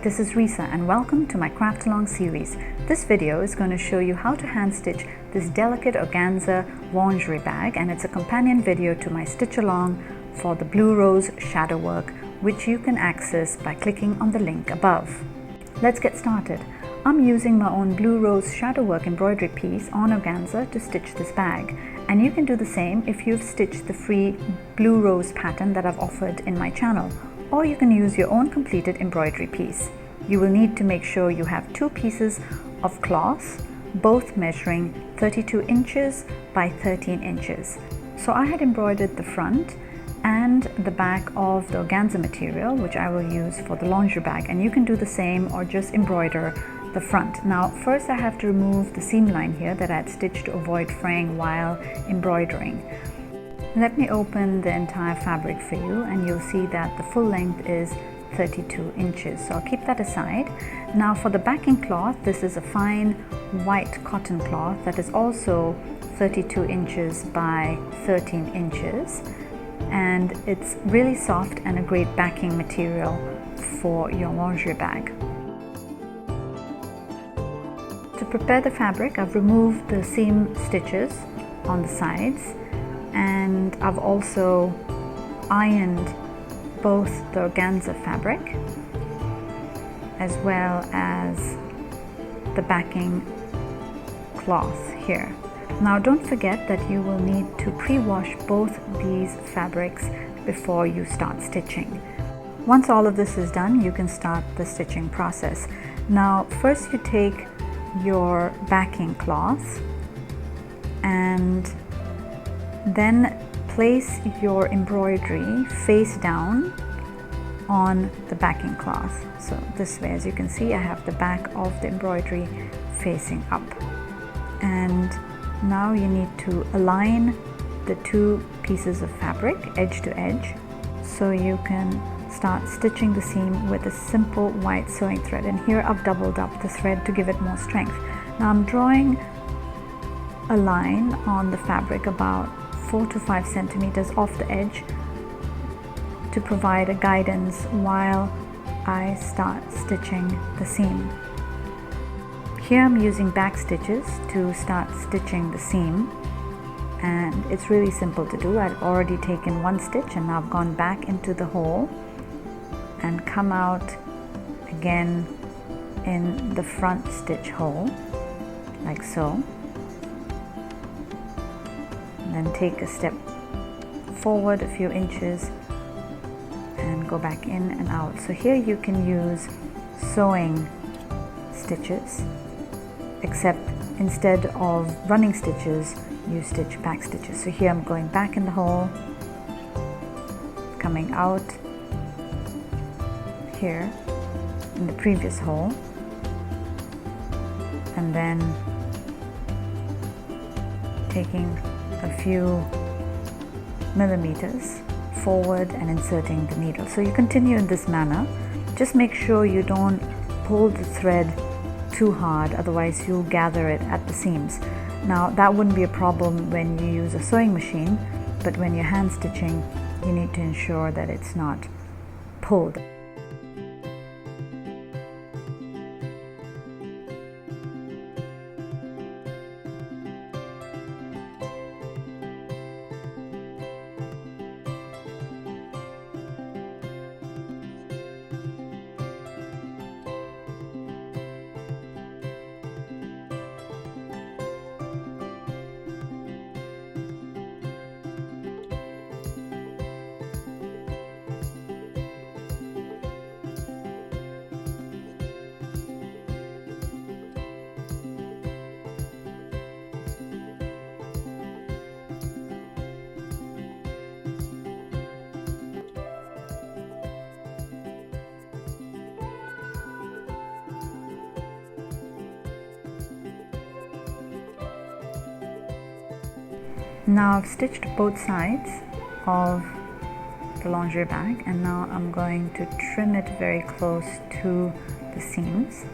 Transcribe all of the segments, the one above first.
this is Risa and welcome to my craft along series. This video is going to show you how to hand stitch this delicate organza lingerie bag, and it's a companion video to my stitch along for the blue rose shadow work, which you can access by clicking on the link above. Let's get started. I'm using my own blue rose shadow work embroidery piece on organza to stitch this bag, and you can do the same if you've stitched the free blue rose pattern that I've offered in my channel, or you can use your own completed embroidery piece. You will need to make sure you have two pieces of cloth, both measuring 32 inches by 13 inches. So I had embroidered the front and the back of the organza material, which I will use for the lingerie bag, and you can do the same or just embroider the front. Now first I have to remove the seam line here that I had stitched to avoid fraying while embroidering. Let me open the entire fabric for you and you'll see that the full length is 32 inches. So I'll keep that aside. Now for the backing cloth, this is a fine white cotton cloth that is also 32 inches by 13 inches. And it's really soft and a great backing material for your lingerie bag. To prepare the fabric, I've removed the seam stitches on the sides, and I've also ironed both the organza fabric as well as the backing cloth here. Now don't forget that you will need to pre-wash both these fabrics before you start stitching. Once all of this is done, you can start the stitching process. Now first you take your backing cloth and then place your embroidery face down on the backing cloth. So this way, as you can see, I have the back of the embroidery facing up. And now you need to align the two pieces of fabric edge to edge so you can start stitching the seam with a simple white sewing thread. And here I've doubled up the thread to give it more strength. Now I'm drawing a line on the fabric about 4 to 5 centimeters off the edge to provide a guidance while I start stitching the seam. Here I'm using back stitches to start stitching the seam, and it's really simple to do. I've already taken one stitch and now I've gone back into the hole and come out again in the front stitch hole like so. Then take a step forward a few inches and go back in and out. So here you can use sewing stitches, except instead of running stitches you stitch back stitches. So here I'm going back in the hole, coming out here in the previous hole, and then taking a few millimeters forward and inserting the needle. So you continue in this manner. Just make sure you don't pull the thread too hard, otherwise you'll gather it at the seams. Now that wouldn't be a problem when you use a sewing machine, but when you're hand stitching you need to ensure that it's not pulled. Now I've stitched both sides of the lingerie bag, and now I'm going to trim it very close to the seams.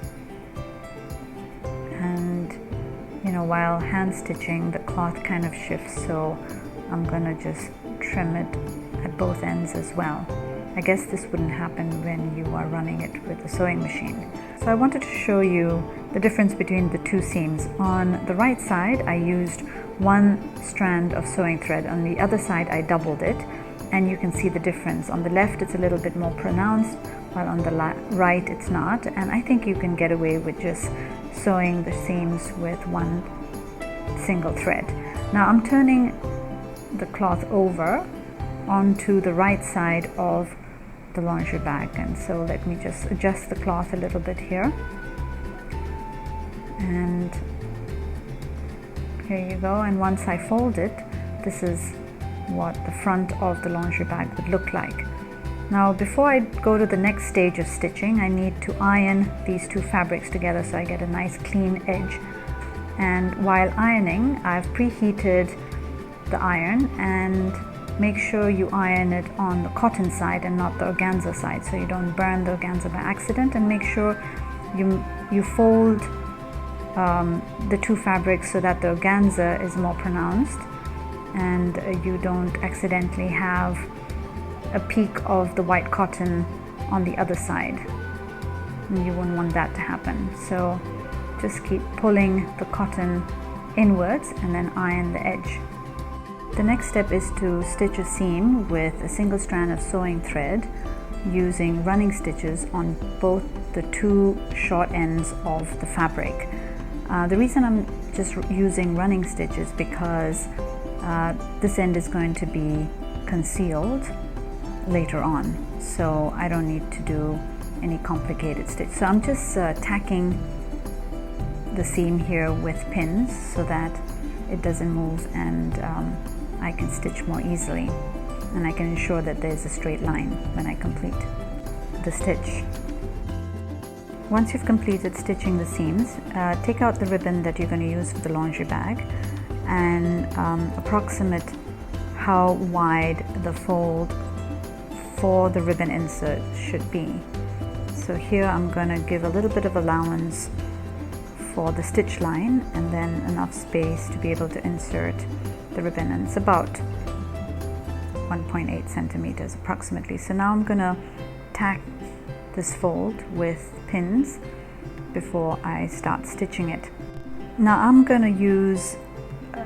And you know, while hand stitching the cloth kind of shifts, so I'm gonna just trim it at both ends as well. I guess this wouldn't happen when you are running it with a sewing machine. So I wanted to show you the difference between the two seams. On the right side, I used one strand of sewing thread. On the other side, I doubled it, and you can see the difference. On the left, it's a little bit more pronounced, while on the right, it's not. And I think you can get away with just sewing the seams with one single thread. Now I'm turning the cloth over onto the right side of the lingerie bag, and so let me just adjust the cloth a little bit here, and here you go. And once I fold it, this is what the front of the lingerie bag would look like. Now before I go to the next stage of stitching, I need to iron these two fabrics together so I get a nice clean edge. And while ironing, I've preheated the iron, and make sure you iron it on the cotton side and not the organza side, so you don't burn the organza by accident. And make sure you fold the two fabrics so that the organza is more pronounced, and you don't accidentally have a peak of the white cotton on the other side, and you wouldn't want that to happen. So just keep pulling the cotton inwards and then iron the edge. The next step is to stitch a seam with a single strand of sewing thread using running stitches on both the two short ends of the fabric. The reason I'm just using running stitches because this end is going to be concealed later on, so I don't need to do any complicated stitch. So I'm just tacking the seam here with pins so that it doesn't move, and I can stitch more easily, and I can ensure that there's a straight line when I complete the stitch. Once you've completed stitching the seams, take out the ribbon that you're going to use for the lingerie bag and approximate how wide the fold for the ribbon insert should be. So here I'm going to give a little bit of allowance for the stitch line, and then enough space to be able to insert the ribbon, and it's about 1.8 centimeters approximately. So now I'm going to tack this fold with pins before I start stitching it. Now I'm going to use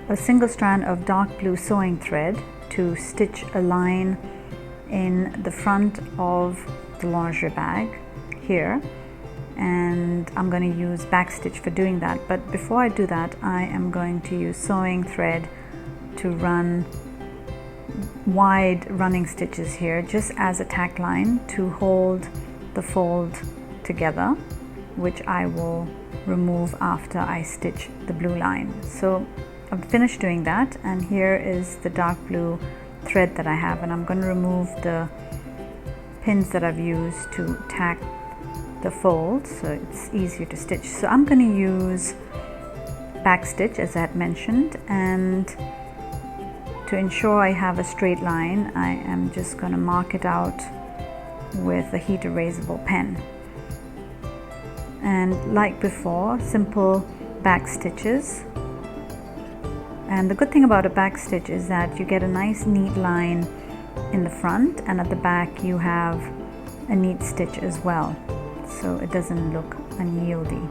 a single strand of dark blue sewing thread to stitch a line in the front of the lingerie bag here, and I'm going to use backstitch for doing that. But before I do that, I am going to use sewing thread to run wide running stitches here just as a tack line to hold the fold together, which I will remove after I stitch the blue line. So I've finished doing that, and here is the dark blue thread that I have, and I'm going to remove the pins that I've used to tack the fold so it's easier to stitch. So I'm going to use backstitch as I had mentioned, and to ensure I have a straight line, I am just going to mark it out with a heat erasable pen. And like before, simple back stitches. And the good thing about a back stitch is that you get a nice neat line in the front, and at the back you have a neat stitch as well, so it doesn't look unyieldy.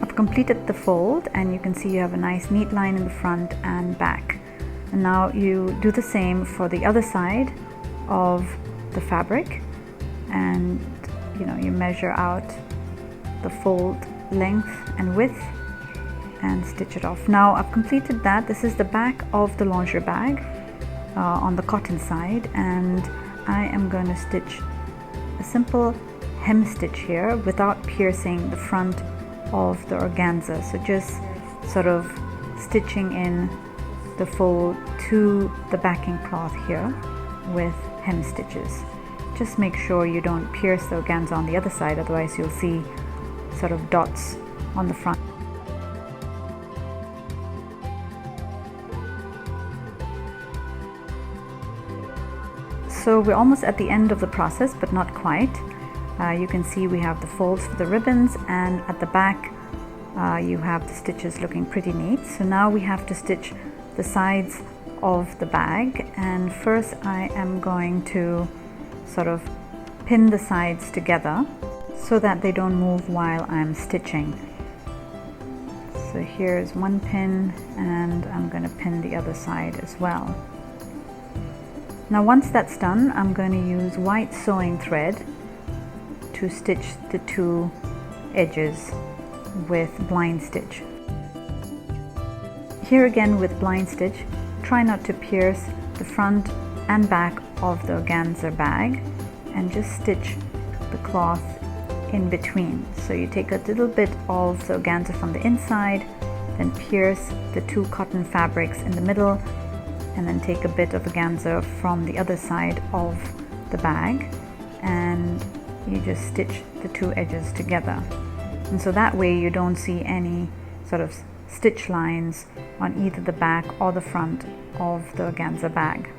I've completed the fold, and you can see you have a nice neat line in the front and back. And now you do the same for the other side of the fabric, and you measure out the fold length and width and stitch it off. Now I've completed that. This is the back of the lingerie bag on the cotton side, and I am going to stitch a simple hem stitch here without piercing the front of the organza. So just sort of stitching in the fold to the backing cloth here with hem stitches. Just make sure you don't pierce the organza on the other side, otherwise you'll see sort of dots on the front. So we're almost at the end of the process, but not quite. You can see we have the folds for the ribbons, and at the back you have the stitches looking pretty neat. So now we have to stitch the sides of the bag, and first I am going to sort of pin the sides together so that they don't move while I'm stitching. So here's one pin, and I'm going to pin the other side as well. Now once that's done, I'm going to use white sewing thread to stitch the two edges with blind stitch. Here again with blind stitch, try not to pierce the front and back of the organza bag, and just stitch the cloth in between. So you take a little bit of the organza from the inside, then pierce the two cotton fabrics in the middle, and then take a bit of organza from the other side of the bag, and you just stitch the two edges together. And so that way you don't see any sort of stitch lines on either the back or the front of the organza bag.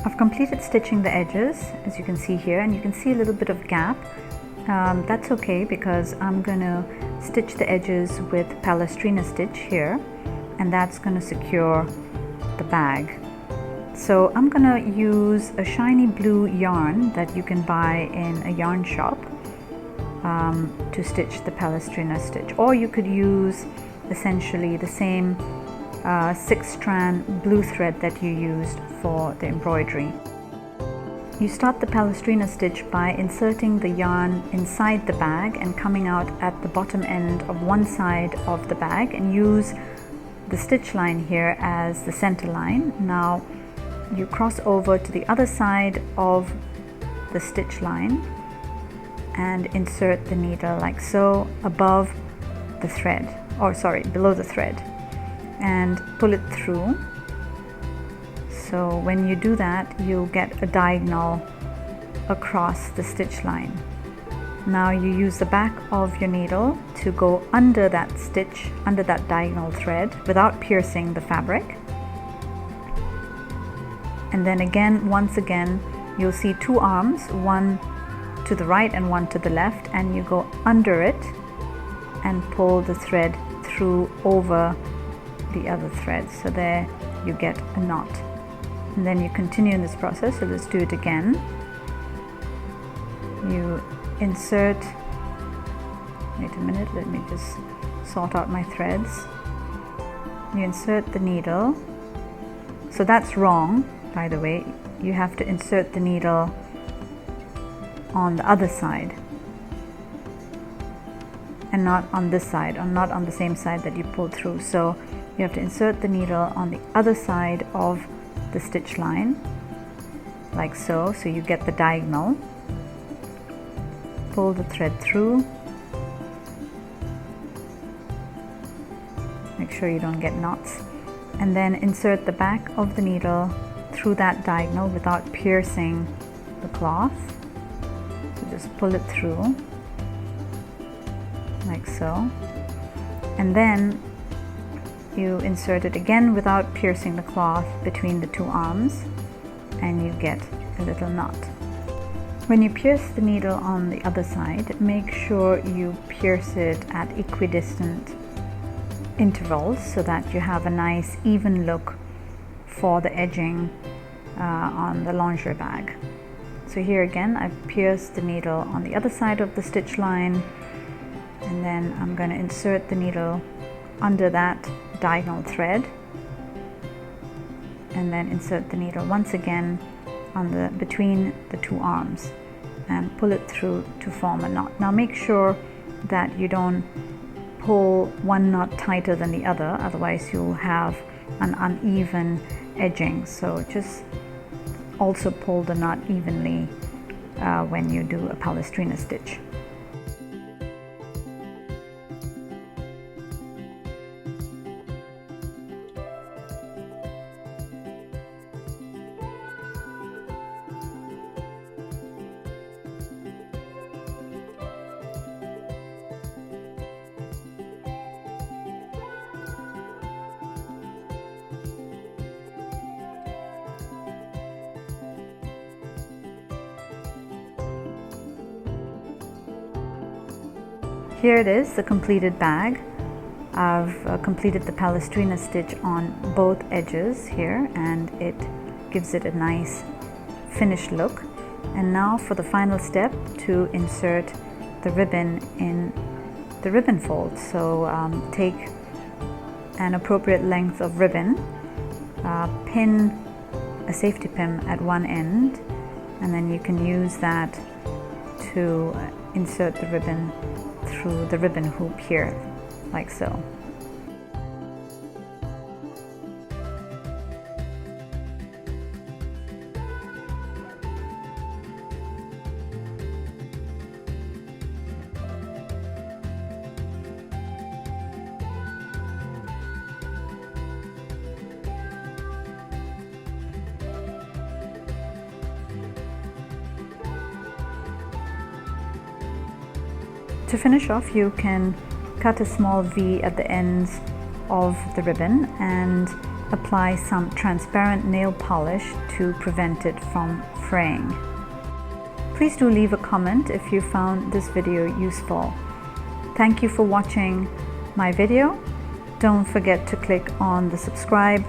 I've completed stitching the edges, as you can see here, and you can see a little bit of gap. That's okay, because I'm going to stitch the edges with Palestrina stitch here, and that's going to secure the bag. So I'm going to use a shiny blue yarn that you can buy in a yarn shop to stitch the Palestrina stitch, or you could use essentially the same 6-strand blue thread that you used for the embroidery. You start the Palestrina stitch by inserting the yarn inside the bag and coming out at the bottom end of one side of the bag, and use the stitch line here as the center line. Now you cross over to the other side of the stitch line and insert the needle like so above the thread, or sorry, below the thread, and pull it through. So when you do that, you'll get a diagonal across the stitch line. Now you use the back of your needle to go under that stitch, under that diagonal thread, without piercing the fabric. And then again, once again, you'll see two arms, one to the right and one to the left, and you go under it and pull the thread through over the other thread. So there you get a knot. And then you continue in this process. So let's do it again. You insert, wait a minute, let me just sort out my threads. You insert the needle. So that's wrong, by the way. You have to insert the needle on the other side and not on this side, or not on the same side that you pulled through. So you have to insert the needle on the other side of the stitch line like so. So you get the diagonal, pull the thread through, make sure you don't get knots, and then insert the back of the needle through that diagonal without piercing the cloth. So just pull it through like so, and then you insert it again without piercing the cloth between the two arms, and you get a little knot. When you pierce the needle on the other side, make sure you pierce it at equidistant intervals so that you have a nice even look for the edging on the lingerie bag. So here again, I've pierced the needle on the other side of the stitch line, and then I'm going to insert the needle under that diagonal thread, and then insert the needle once again on between the two arms and pull it through to form a knot. Now make sure that you don't pull one knot tighter than the other, otherwise you'll have an uneven edging. So just also pull the knot evenly when you do a Palestrina stitch. Here it is, the completed bag. I've completed the Palestrina stitch on both edges here, and it gives it a nice finished look. And now for the final step, to insert the ribbon in the ribbon fold. So take an appropriate length of ribbon, pin a safety pin at one end, and then you can use that to insert the ribbon through the ribbon hoop here, like so. To finish off, you can cut a small V at the ends of the ribbon and apply some transparent nail polish to prevent it from fraying. Please do leave a comment if you found this video useful. Thank you for watching my video. Don't forget to click on the subscribe,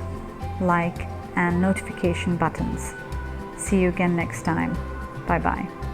like, and notification buttons. See you again next time. Bye bye.